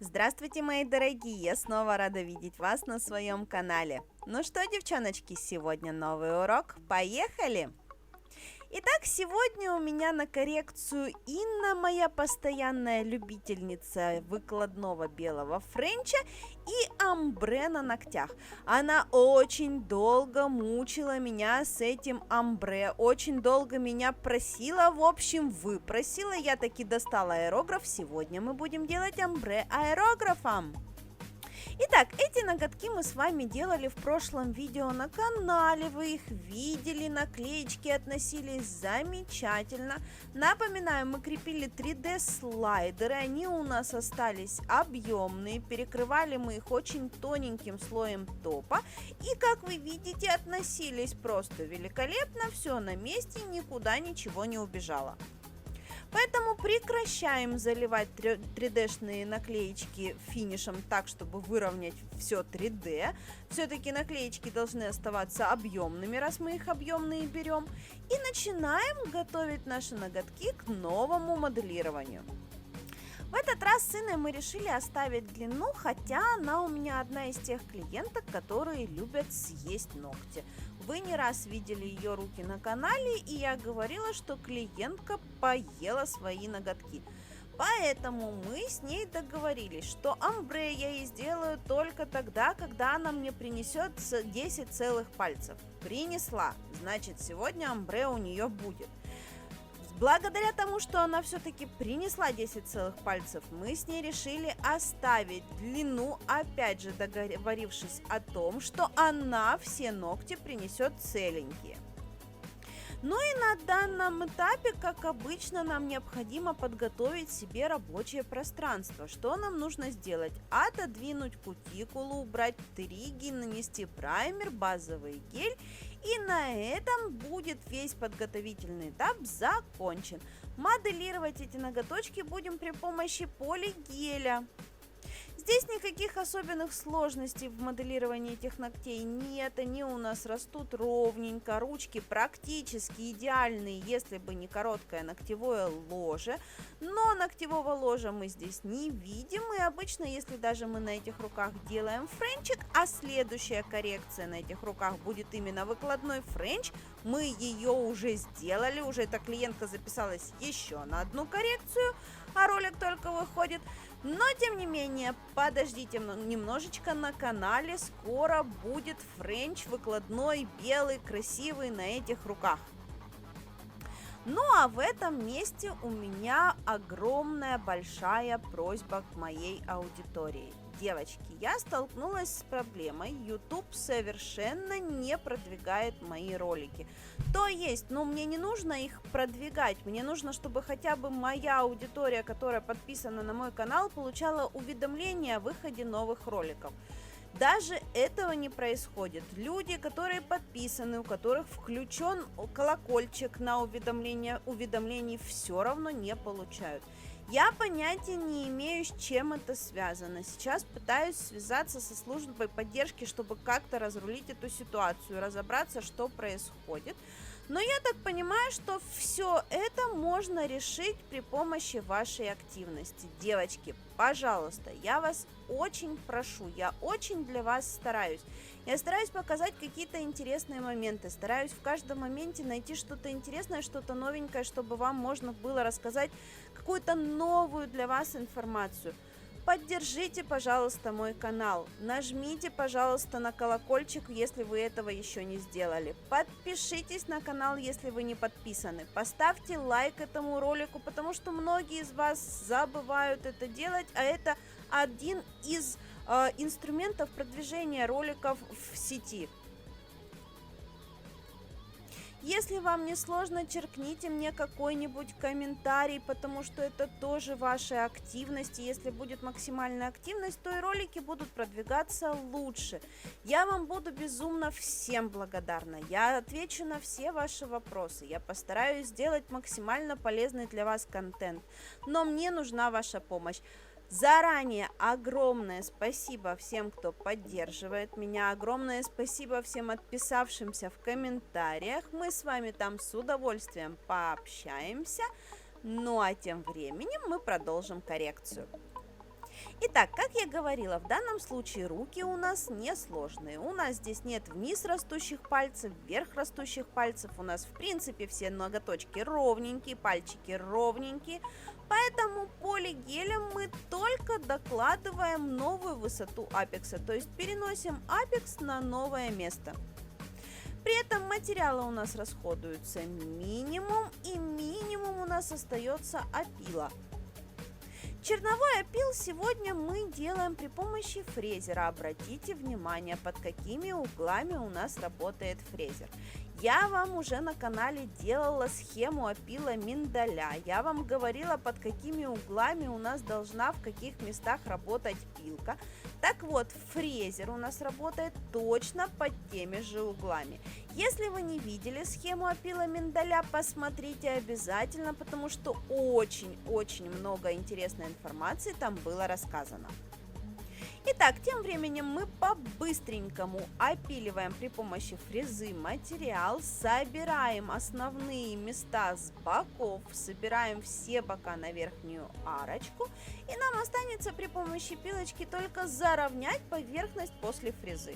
Здравствуйте, мои дорогие! Я снова рада видеть вас на своем канале. Ну что, девчоночки, сегодня новый урок. Поехали! Итак, сегодня у меня на коррекцию Инна, моя постоянная любительница выкладного белого френча и амбре на ногтях. Она очень долго мучила меня с этим амбре, очень долго меня просила, в общем, выпросила. Я таки достала аэрограф. Сегодня мы будем делать амбре аэрографом. Итак, эти ноготки мы с вами делали в прошлом видео на канале, вы их видели, наклеечки относились замечательно. Напоминаю, мы крепили 3D слайдеры, они у нас остались объемные, перекрывали мы их очень тоненьким слоем топа. И как вы видите, относились просто великолепно, все на месте, никуда ничего не убежало. Поэтому прекращаем заливать 3D-шные наклеечки финишем так, чтобы выровнять все 3D. Все-таки наклеечки должны оставаться объемными, раз мы их объемные берем. И начинаем готовить наши ноготки к новому моделированию. В этот раз с Инной мы решили оставить длину, хотя она у меня одна из тех клиенток, которые любят съесть ногти. Вы не раз видели ее руки на канале, и я говорила, что клиентка поела свои ноготки. Поэтому мы с ней договорились, что амбре я ей сделаю только тогда, когда она мне принесет 10 целых пальцев. Принесла, значит, сегодня амбре у нее будет. Благодаря тому, что она все-таки принесла 10 целых пальцев, мы с ней решили оставить длину, опять же договорившись о том, что она все ногти принесет целенькие. Ну и на данном этапе, как обычно, нам необходимо подготовить себе рабочее пространство. Что нам нужно сделать? Отодвинуть кутикулу, убрать триги, нанести праймер, базовый гель. И на этом будет весь подготовительный этап закончен. Моделировать эти ноготочки будем при помощи полигеля. Здесь никаких особенных сложностей в моделировании этих ногтей нет, они у нас растут ровненько, ручки практически идеальные, если бы не короткое ногтевое ложе, но ногтевого ложа мы здесь не видим, и обычно, если даже мы на этих руках делаем френчик, а следующая коррекция на этих руках будет именно выкладной френч, мы ее уже сделали, уже эта клиентка записалась еще на одну коррекцию, а ролик только выходит. Но, тем не менее, подождите немножечко, на канале скоро будет френч выкладной, белый, красивый на этих руках. Ну а в этом месте у меня огромная большая просьба к моей аудитории. Девочки, я столкнулась с проблемой, YouTube совершенно не продвигает мои ролики. То есть, мне не нужно их продвигать, мне нужно, чтобы хотя бы моя аудитория, которая подписана на мой канал, получала уведомления о выходе новых роликов. Даже этого не происходит. Люди, которые подписаны, у которых включен колокольчик на уведомлений, все равно не получают. Я понятия не имею, с чем это связано. Сейчас пытаюсь связаться со службой поддержки, чтобы как-то разрулить эту ситуацию, разобраться, что происходит. Но я так понимаю, что все это можно решить при помощи вашей активности. Девочки, пожалуйста, я вас очень прошу, я очень для вас стараюсь. Я стараюсь показать какие-то интересные моменты, стараюсь в каждом моменте найти что-то интересное, что-то новенькое, чтобы вам можно было рассказать какую-то новую для вас информацию. Поддержите, пожалуйста, мой канал. Нажмите, пожалуйста, на колокольчик, если вы этого еще не сделали. Подпишитесь на канал, если вы не подписаны. Поставьте лайк этому ролику, потому что многие из вас забывают это делать, а это один из инструментов продвижения роликов в сети. Если вам не сложно, черкните мне какой-нибудь комментарий, потому что это тоже ваша активность. И если будет максимальная активность, то и ролики будут продвигаться лучше. Я вам буду безумно всем благодарна. Я отвечу на все ваши вопросы. Я постараюсь сделать максимально полезный для вас контент. Но мне нужна ваша помощь. Заранее огромное спасибо всем, кто поддерживает меня. Огромное спасибо всем отписавшимся в комментариях. Мы с вами там с удовольствием пообщаемся. Ну а тем временем мы продолжим коррекцию. Итак, как я говорила, в данном случае руки у нас несложные. У нас здесь нет вниз растущих пальцев, вверх растущих пальцев. У нас, в принципе, все ноготочки ровненькие, пальчики ровненькие. Поэтому полигелем мы только докладываем новую высоту апекса, то есть переносим апекс на новое место. При этом материалы у нас расходуются минимум, и минимум у нас остается опила. Черновой опил сегодня мы делаем при помощи фрезера. Обратите внимание, под какими углами у нас работает фрезер. Я вам уже на канале делала схему опила миндаля. Я вам говорила, под какими углами у нас должна в каких местах работать пилка. Так вот, фрезер у нас работает точно под теми же углами. Если вы не видели схему опила миндаля, посмотрите обязательно, потому что очень-очень много интересной информации там было рассказано. Итак, тем временем мы по-быстренькому опиливаем при помощи фрезы материал, собираем основные места с боков, собираем все бока на верхнюю арочку, и нам останется при помощи пилочки только заровнять поверхность после фрезы.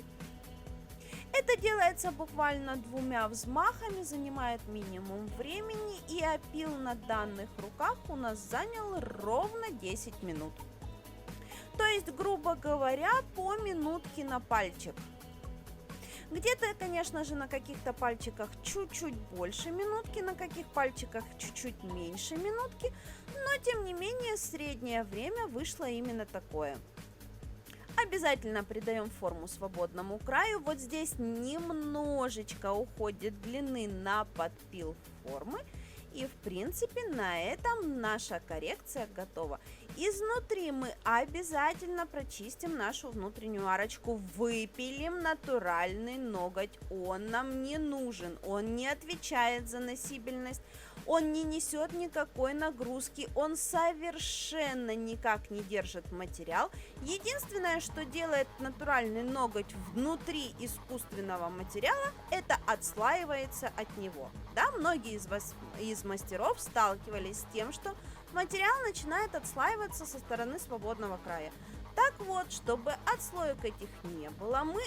Это делается буквально 2 взмахами, занимает минимум времени, и опил на данных руках у нас занял ровно 10 минут. То есть, грубо говоря, по минутке на пальчик. Где-то, конечно же, на каких-то пальчиках чуть-чуть больше минутки, на каких пальчиках чуть-чуть меньше минутки, но тем не менее среднее время вышло именно такое. Обязательно придаем форму свободному краю. Вот здесь немножечко уходит длины на подпил формы. И в принципе на этом наша коррекция готова. Изнутри мы обязательно прочистим нашу внутреннюю арочку, выпилим натуральный ноготь. Он нам не нужен, он не отвечает за носибельность, он не несет никакой нагрузки, он совершенно никак не держит материал. Единственное, что делает натуральный ноготь внутри искусственного материала, это отслаивается от него. Да, многие из мастеров сталкивались с тем, что материал начинает отслаиваться со стороны свободного края. Так вот, чтобы отслоек этих не было, мы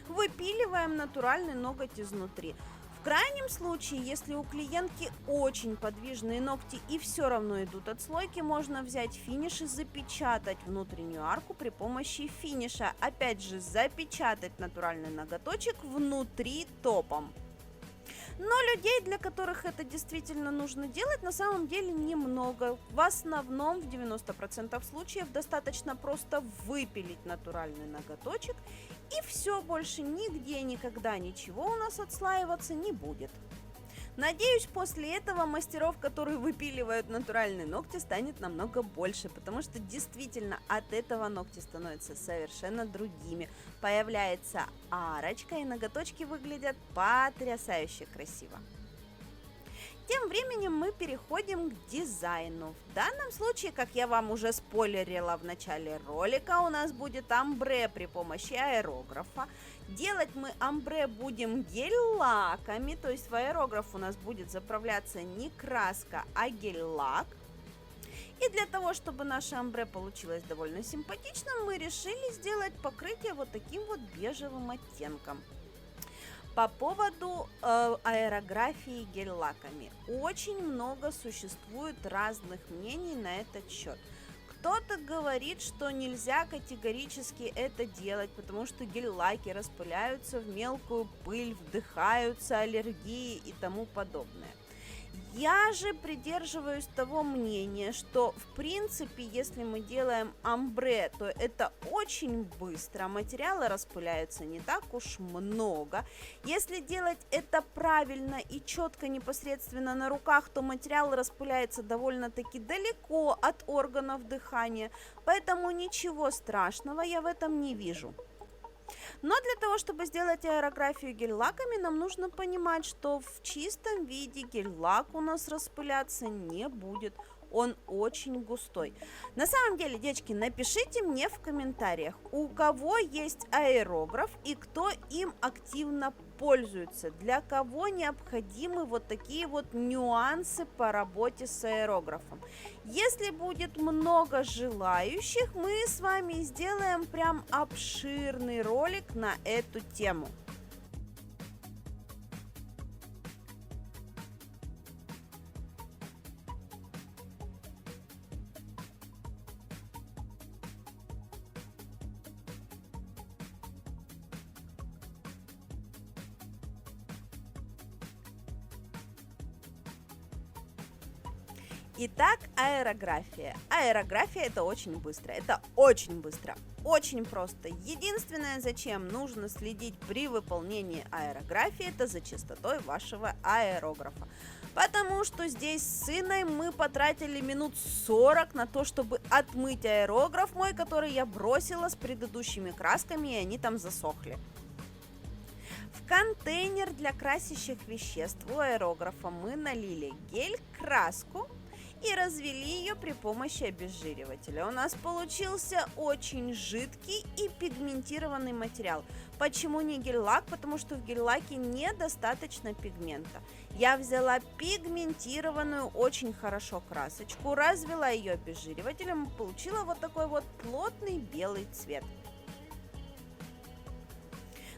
выпиливаем натуральный ноготь изнутри. В крайнем случае, если у клиентки очень подвижные ногти и все равно идут отслойки, можно взять финиш и запечатать внутреннюю арку при помощи финиша. Опять же, запечатать натуральный ноготочек внутри топом. Но людей, для которых это действительно нужно делать, на самом деле немного. В основном, в 90% случаев, достаточно просто выпилить натуральный ноготочек, и все, больше нигде никогда ничего у нас отслаиваться не будет. Надеюсь, после этого мастеров, которые выпиливают натуральные ногти, станет намного больше, потому что действительно от этого ногти становятся совершенно другими. Появляется арочка, и ноготочки выглядят потрясающе красиво. Тем временем мы переходим к дизайну. В данном случае, как я вам уже спойлерила в начале ролика, у нас будет амбре при помощи аэрографа. Делать мы амбре будем гель-лаками, то есть в аэрограф у нас будет заправляться не краска, а гель-лак. И для того, чтобы наше амбре получилось довольно симпатичным, мы решили сделать покрытие вот таким вот бежевым оттенком. По поводу аэрографии гель-лаками. Очень много существует разных мнений на этот счет. Кто-то говорит, что нельзя категорически это делать, потому что гель-лаки распыляются в мелкую пыль, вдыхаются аллергии и тому подобное. Я же придерживаюсь того мнения, что в принципе, если мы делаем амбре, то это очень быстро, материалы распыляются не так уж много. Если делать это правильно и четко непосредственно на руках, то материал распыляется довольно-таки далеко от органов дыхания, поэтому ничего страшного я в этом не вижу. Но для того, чтобы сделать аэрографию гель-лаками, нам нужно понимать, что в чистом виде гель-лак у нас распыляться не будет. он очень густой. На самом деле, девочки, напишите мне в комментариях, у кого есть аэрограф и кто им активно пользуется, для кого необходимы вот такие вот нюансы по работе с аэрографом. Если будет много желающих, мы с вами сделаем прям обширный ролик на эту тему. Итак, аэрография. Аэрография это очень быстро, очень просто. Единственное, зачем нужно следить при выполнении аэрографии, это за частотой вашего аэрографа. Потому что здесь с Инной мы потратили минут 40 на то, чтобы отмыть аэрограф мой, который я бросила с предыдущими красками, и они там засохли. В контейнер для красящих веществ у аэрографа мы налили гель-краску и развели ее при помощи обезжиривателя. У нас получился очень жидкий и пигментированный материал. Почему не гель-лак? Потому что в гель-лаке недостаточно пигмента. Я взяла пигментированную, очень хорошо красочку, развела ее обезжиривателем и получила вот такой вот плотный белый цвет.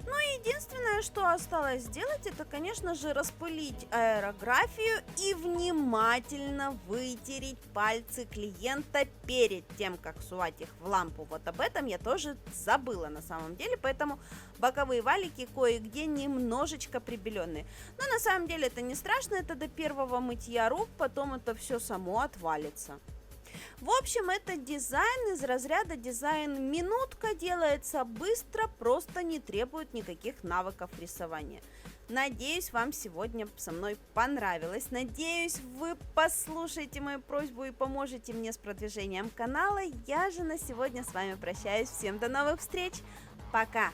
Ну и единственное, что осталось сделать, это, конечно же, распылить аэрографию и внимательно вытереть пальцы клиента перед тем, как сувать их в лампу. Вот об этом я тоже забыла на самом деле, поэтому боковые валики кое-где немножечко прибеленные. Но на самом деле это не страшно, это до первого мытья рук, потом это все само отвалится. В общем, это дизайн из разряда дизайн минутка, делается быстро, просто не требует никаких навыков рисования. Надеюсь, вам сегодня со мной понравилось. Надеюсь, вы послушаете мою просьбу и поможете мне с продвижением канала. Я же на сегодня с вами прощаюсь. Всем до новых встреч. Пока!